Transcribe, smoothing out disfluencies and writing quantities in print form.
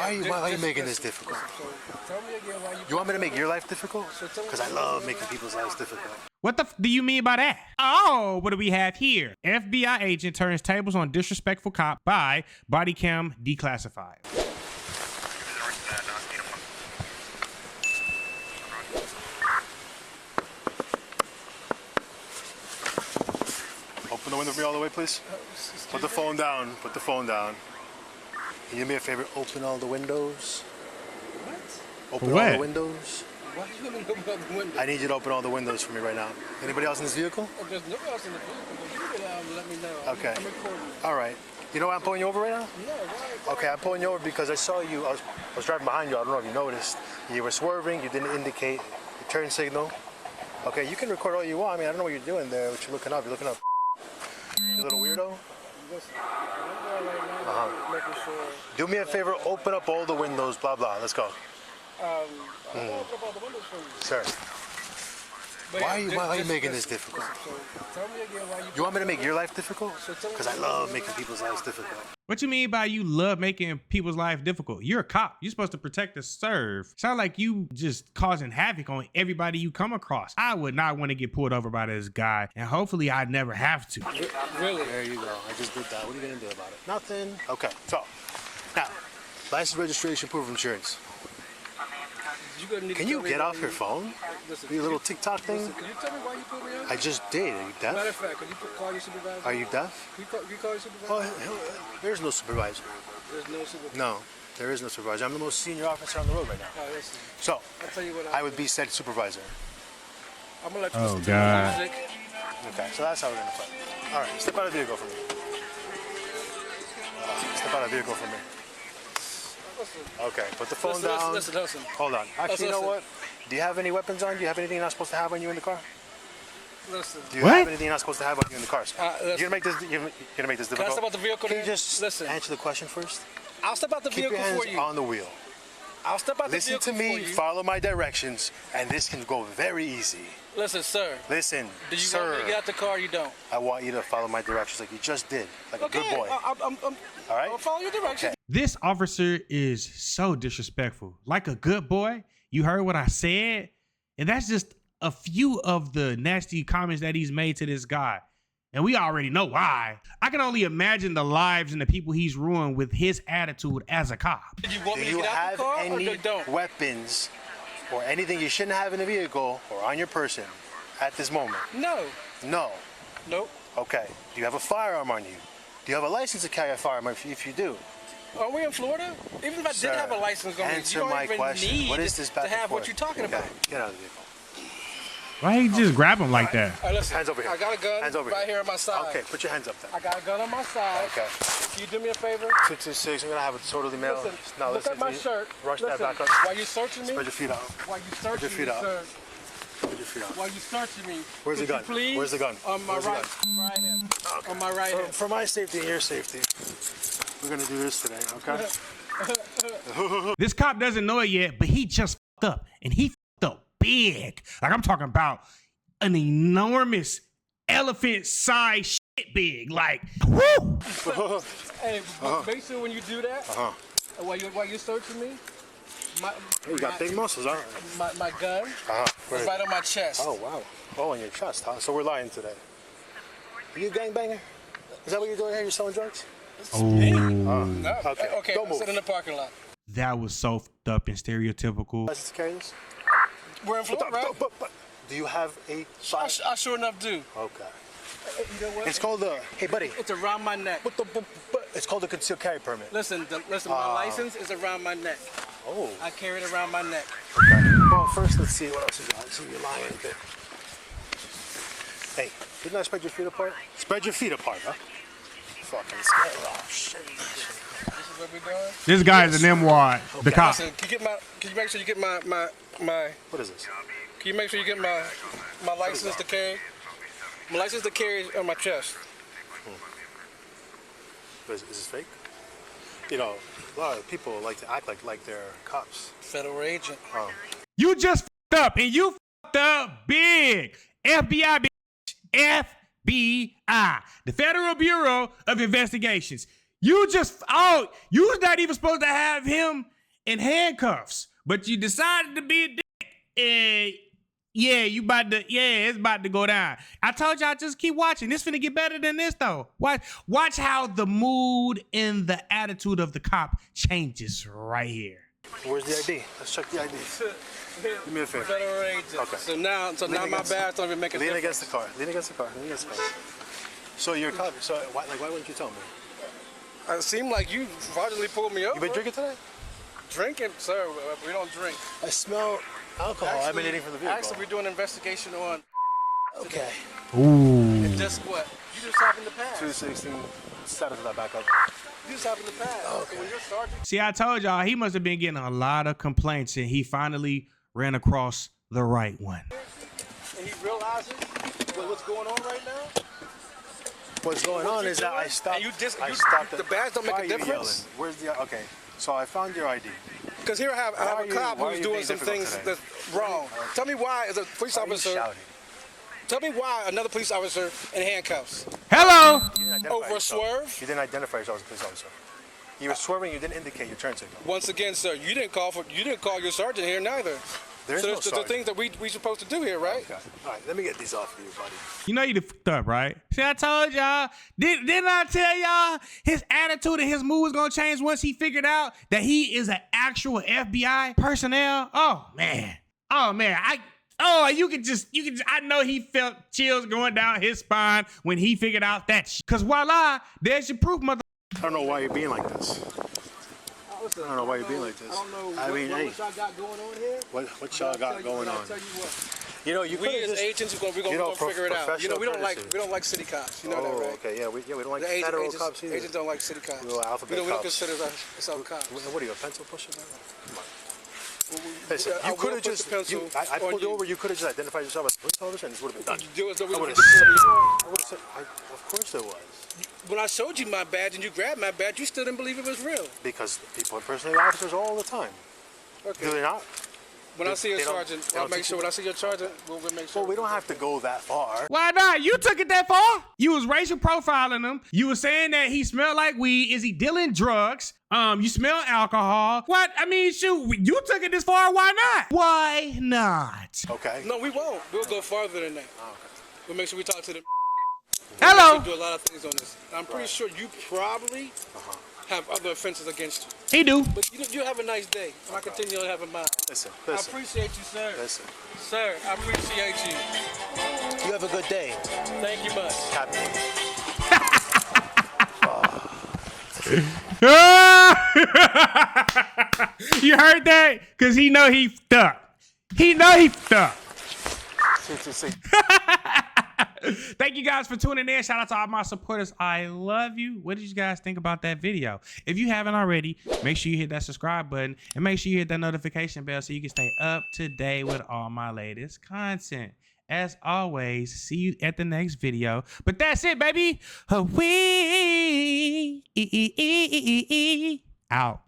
Why are you making this difficult? Tell me again why You want me to make your life difficult? Because I love making people's lives difficult. What the f do you mean by that? Oh, what do we have here? FBI agent turns tables on disrespectful cop by body cam declassified. Open the window for me all the way, please. Put the phone down. Put the phone down. Can you do me a favor? Open all the windows. What? Open all the windows. Why do you want me to open up the window? I need you to open all the windows for me right now. Anybody else in this vehicle? There's nobody else in the vehicle, but you can let me know. Okay. I'm recording. All right. You know why I'm pulling you over right now? Yeah, right. Okay, I'm pulling you over because I saw you. I was driving behind you. I don't know if you noticed. You were swerving. You didn't indicate your turn signal. Okay, you can record all you want. I mean, I don't know what you're doing there. What you're looking up. You're looking up. You little weirdo. Listen, I'm there right now, making sure. Do me a favor. Open up all the windows. Blah blah. Let's go. I'm gonna open up all the windows for you. Sir. But Why yeah, are you just making listen, this difficult? So tell me again why You want me to make your life difficult? Because I love making people's lives difficult. What you mean by you love making people's life difficult? You're a cop. You're supposed to protect and serve. Sound like you just causing havoc on everybody you come across. I would not want to get pulled over by this guy, and hopefully I'd never have to. Really? There you go. I just did that. What are you going to do about it? Nothing. Okay, so now, license, registration, proof of insurance. Can you get off your phone? Listen, Your little TikTok thing? Listen, can you tell me why you put me on? I just did. Are you Matter deaf? of fact, can you call your supervisor? Are you deaf? Can you call your supervisor? Oh, there's no supervisor. There's no supervisor. No, there is no supervisor. I'm the most senior officer on the road right now. Oh, listen. So, I'll tell you what I would be said supervisor. I'm gonna let you Oh, listen God. to my music. Okay, so that's how we're going to play. All right, step out of the vehicle for me. Step out of the vehicle for me. Listen, Okay, put the phone listen, down. listen. Hold on. Actually, you know Listen. what? Do you have any weapons on? Do you have anything you're not supposed to have on you in the car? Listen. Do you What? have anything you're not supposed to have on you in the car? Sir? Listen. You're gonna make this. You're gonna make this Can I difficult. step out the vehicle Can you then? just Listen. answer the question first? I'll step out the Keep your vehicle hands for you. on the wheel. I'll step out the Listen vehicle to me. for you. Follow my directions, and this can go very easy. Listen, sir. Listen, Do you sir. want me to get out the car or you don't? I want you to follow my directions like you just did, like a good boy. I'm All right? I'll follow your directions. Okay. This officer is so disrespectful. Like a good boy, you heard what I said? And that's just a few of the nasty comments that he's made to this guy. And we already know why. I can only imagine the lives and the people he's ruined with his attitude as a cop. Do you want Do me to you get out have the car or any you don't? weapons or anything you shouldn't have in a vehicle or on your person at this moment? No. No. Nope. Okay. Do you have a firearm on you? Do you have a license to carry a firearm if you do? Are we in Florida? Even if I Sir, did have a license on me, you answer don't my even question. need What is this back to and have what forth? you're talking Okay, about. get out of the vehicle. Why he just grab him like that? All right, listen. Hands over here. I got a gun Hands over right here on my side. Okay, put your hands up then. I got a gun on my side. Okay. Can you do me a favor? 226, I'm gonna have it totally mailed. Listen, Now look listen at my to me. shirt. Rush Listen, that back up. while you're searching me, Spread your feet out. while you searching feet me, out. sir, Put your feet out. while you searching me, Where's the could gun? you please, Where's the gun? On my Where's the right, right here. On my right hand. For my safety and your safety, we're gonna do this today, okay? This cop doesn't know it yet, but he just fucked up. And he fucked up big. Like I'm talking about an enormous elephant-sized shit big. Like, whoo! Hey, but make sure when you do that, and while you're searching me, You got big muscles, huh? my gun is right on my chest. Oh, wow. Oh, on your chest, huh? So we're lying today. Are you a gangbanger? Is that what you're doing here? You're selling drugs? No. Okay, Okay, don't I'm move. sitting in the parking lot. That was so fucked up and stereotypical. License to carry this? We're in Florida, right? But, do you have a I sure enough do. Okay. You know what? It's called the, hey buddy, It's around my neck. it's called the concealed carry permit. Listen, my license is around my neck. Oh. I carry it around my neck. Okay. Well, first let's see what else you got. See, you're lying a bit. Hey, didn't I spread your feet apart? Spread your feet apart, huh? Fucking scared. Oh, shit. This is what we're doing. This guy is an M-Wad, the cop. Listen, can you make sure you get my What is this? can you make sure you get my license to carry? My license to carry is on my chest. Is this fake? You know, a lot of people like to act like they're cops. Federal agent. You just fucked up, and you fucked up big. FBI, bitch. FBI, the Federal Bureau of Investigations. You just, you're not even supposed to have him in handcuffs, but you decided to be a dick. And yeah, it's about to go down. I told y'all just keep watching. This finna get better than this though. Watch how the mood and the attitude of the cop changes right here. Where's the ID? Let's check the ID. Give me a favor. Federal agent. Okay. So now my badge don't even make a Lean difference. against the car. Lean against the car. Lean against the car. So you're a cop. So why wouldn't you tell me? It seemed like you fraudulently pulled me over. You been drinking today? Drinking, sir. We don't drink. I smell alcohol emanating from the vehicle. Actually, we're doing an investigation on. Okay. Ooh. And just what? You just happened to pass. 216. Status of that backup. You just happened to pass. Okay. So when you're sergeant. See, I told y'all he must have been getting a lot of complaints, and he finally ran across the right one. And he realizes what's going on right now. What's going on is that I stopped. And I stopped. the badge don't make Why a are you difference? yelling? Where's the? Okay. So I found your ID. Because here I have a cop why are who's you doing being some difficult things today? that's wrong. Tell me why, as a police Why are you officer, shouting? tell me why another police officer in handcuffs Hello. You didn't identify over a yourself. swerve. You didn't identify yourself as a police officer. You were swerving. You didn't indicate your turn signal. Once again, sir, you didn't call your sergeant here neither. There's So no there's the sergeant. things that we supposed to do here, right? Okay. All right. Let me get these off of you, buddy. You know you done fucked up, right? See, I told y'all. Didn't I tell y'all his attitude and his mood was gonna change once he figured out that he is an actual FBI personnel? Oh man. I know he felt chills going down his spine when he figured out that Cause voila, there's your proof, mother. I don't know why you're being like this. I don't know why you're being like this. I don't know I mean, hey, what y'all got going on here. what y'all got going on? I'll tell you what. You know, you We could as just. agents, we're you know, gonna figure it out. You know, we don't professional like city cops. You know Oh, that, right? okay, yeah, we don't like The federal agents, cops either. agents don't like city cops. We're alphabet we don't cops. consider ourselves cops. What are you, a pencil pusher? Man? Come on. I Listen, you will could have put just. the pencil I on pulled you you. over. You could have just identified yourself as police officer, and this would have been done. Do it so we I don't would get have the said. Of course there was. When I showed you my badge and you grabbed my badge, you still didn't believe it was real. Because people impersonate officers all the time. Okay. Do they not? When I see a They don't- sergeant, they I'll don't make teach sure. you- When I see your sergeant, we'll make sure. Well, we don't have to go that far. Why not? You took it that far. You was racial profiling him. You was saying that he smelled like weed. Is he dealing drugs? You smell alcohol. What? I mean, shoot, you took it this far. Why not? Why not? Okay. No, we won't. We'll go farther than that. Oh, okay. We'll make sure we talk to them. Hello. We'll do a lot of things on this. I'm pretty sure you probably have other offenses against you. He do. But you have a nice day, and I continue on having mine. Listen. I appreciate you, sir. Listen. Sir, I appreciate you. You have a good day, Thank you much. Captain. You heard that? Cause he know he stuck. He know he stuck. See. Thank you guys for tuning in. Shout out to all my supporters. I love you. What did you guys think about that video? If you haven't already, make sure you hit that subscribe button and make sure you hit that notification bell so you can stay up to date with all my latest content. As always, see you at the next video. But that's it, baby. We out.